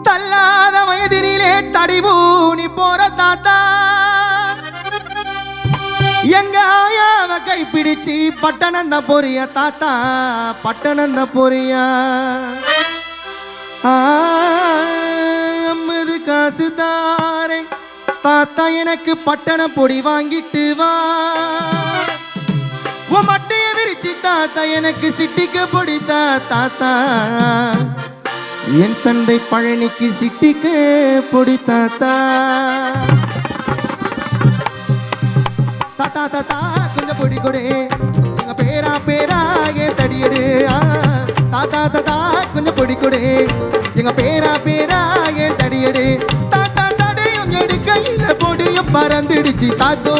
தள்ளாத வயதினிலே தடிபூனி போற தாத்தா எங்க ஆயாவ கைப்பிடிச்சு பட்டணந்த பொரிய தாத்தா பட்டணந்த பொரியா அம்மது காசு தாரே தாத்தா எனக்கு பட்டண பொடி வாங்கிட்டு வா உன் மட்டைய விரிச்சு தாத்தா எனக்கு சிட்டிக்க பொடித்தா தாத்தா என் தந்தை பழனிக்கு சிட்டிக்க பொடி தாத்தா தாத்தா தாத்தா கொஞ்சம் பொடி கொடு எங்க பேரா பேரா ஏன் தடியடு தாத்தா தாத்தா கொஞ்சம் பொடி கொடு எங்க பேரா பேரா ஏன் தடியடு தாத்தா தடையும் எடுக்கையில பொடியும் பறந்துடுச்சு தாத்தோ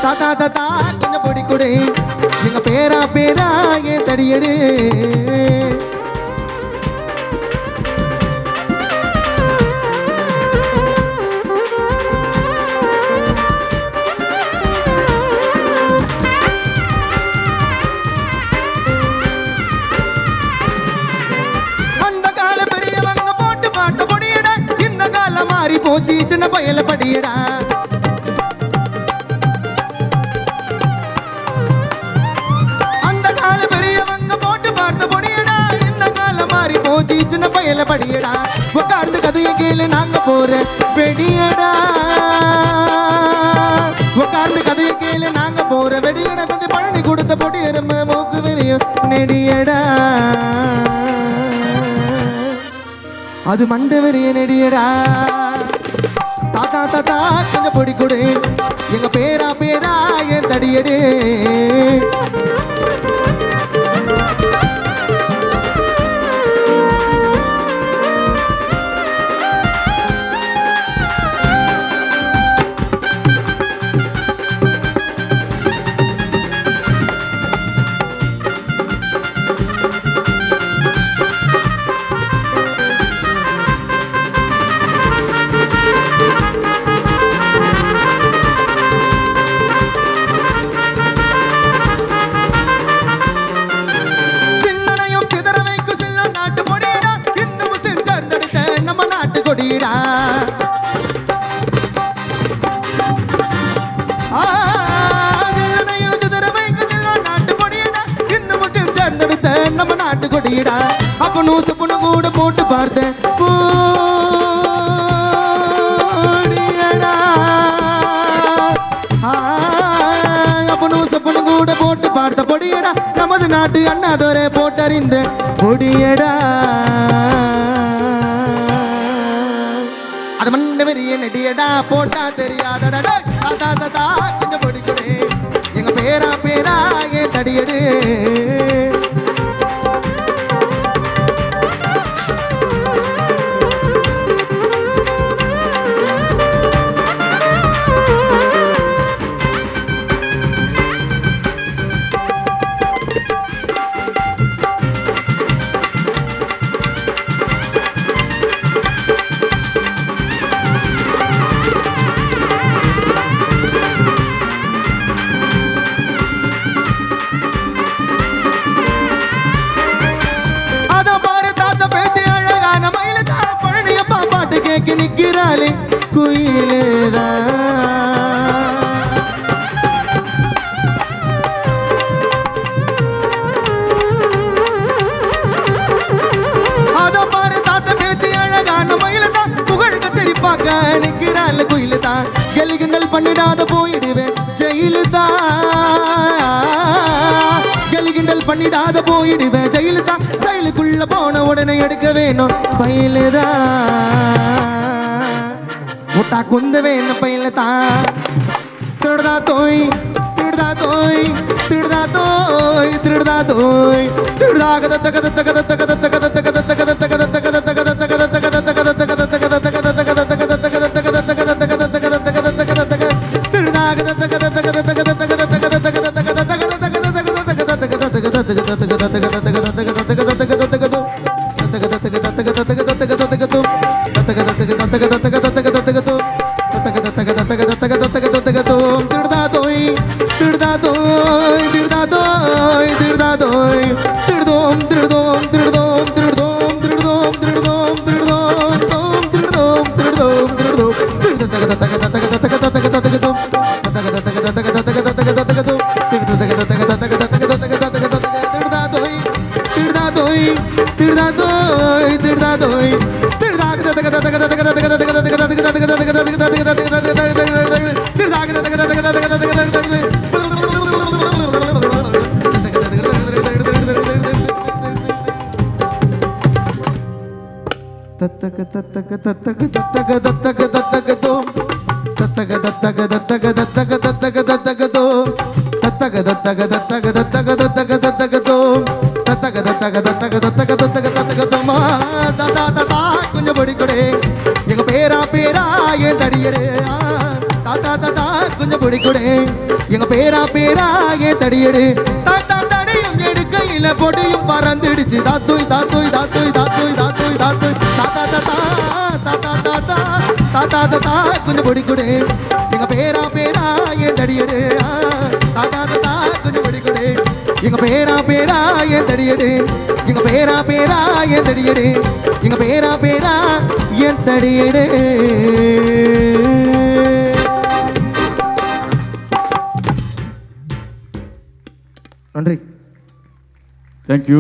தாத்தா தாத்தா கொஞ்சம் பொடி கொடு எங்க பேரா பேரா ஏன் தடியடு போச்சு சின்ன பயல படியடா அந்த கால பெரியவங்க போட்டு பார்த்த பொடியடா இந்த கால மாறி போச்சு சின்ன பயல படியடா உட்கார்ந்து கதைய கேளு நாங்க போற வெடியடா உட்கார்ந்து கதைய கேளு நாங்க போற வெடியடா தந்தை பழனி கொடுத்த பொடி எருமை மூக்கு வெறியும் நெடியடா அது மண்ட வெறிய நெடியடா தாத்தா தாத்தா கொஞ்சம் பொடி கொடு எங்க பேரா பேரா ஏன் தடியடு நம்ம நாட்டு கொடியடா அப்ப நூசு புண்ணு கூட போட்டு பார்த்தேன் அப்ப நூசு புண்ணு கூட போட்டு பார்த்த பொடியடா நமது நாட்டு அண்ணாதோரை போட்டறிந்த பொடியடா அது மண்ட வெறிய நெடியடா போட்டா தெரியாதடா தாத்தா தாத்தா கொஞ்சம் பொடிக்கொடு எங்க பேரா பேரா ஏன் தடியடு நிக்கிறாளே குயிலேதா அத பாரு தாத்த பேத்தி அழகான மயிலதான் புகழ் கச்சரிப்பாக்க நிக்கிறாள் குயிலுதான் கெலிகிண்டல் பண்ணிடாத போயிடுவேன் ஜெயிலுதான் கெலிகிண்டல் பண்ணிடாத போயிடுவேன் ஜெயிலுதான் ஜெயிலுக்குள்ள போன உடனே எடுக்க வேணும் பயிலுதான் முட்டா குந்தவே என்ன பையில தான் திருடா தோய் திருடா தோய் திருடா தோய் திருடா தோய் திருடா கத தக தக தக தக தக தக தக தக தக திருடா தோய் திருதாதோய் திருதாதோய் திருதாக தக தக தக தக தக தக தக தக தக தக தத்தக தத்தக தத்தக தத்தக தத்தக தத்தக தோம் தத்தக தத்தக தத்தக தத்தக தத்தக தத்தக தோம் தத்தக தத்தக தத்தக தத்தக தத்தக தத்தக தோம் தத்தக தத்தக தத்தக தத்தக தத்தக தத்தக தோமா தாத்தா தாத்தா கொஞ்சம் பொடி கொடு எங்க பேரா பேரா ஏன் தடியடு தாத்தா தாத்தா கொஞ்சம் பொடி கொடு எங்க பேரா பேரா ஏன் தடியடு தாத்தா தடையும் எடுக்கையில பொடியும் பறந்துடுச்சு தாத்தோய் தாத்தோய் தாத்தோய் தாத்தோய் தாத்தோய் தாத்தோய் தாத்தா தாத்தா தாத்தா தாத்தா தாத்தா தாத்தா கொஞ்சம் பொடி கொடு எங்க பேரா பேரா ஏன் தடியடு தாத்தா தாத்தா கொஞ்சம் பொடி கொடு எங்க பேரா பேரா ஏன் தடியடு எங்க பேரா பேரா ஏன் தடியடு எங்க பேரா பேரா ஏன் தடியடு நன்றி. தேங்க்யூ.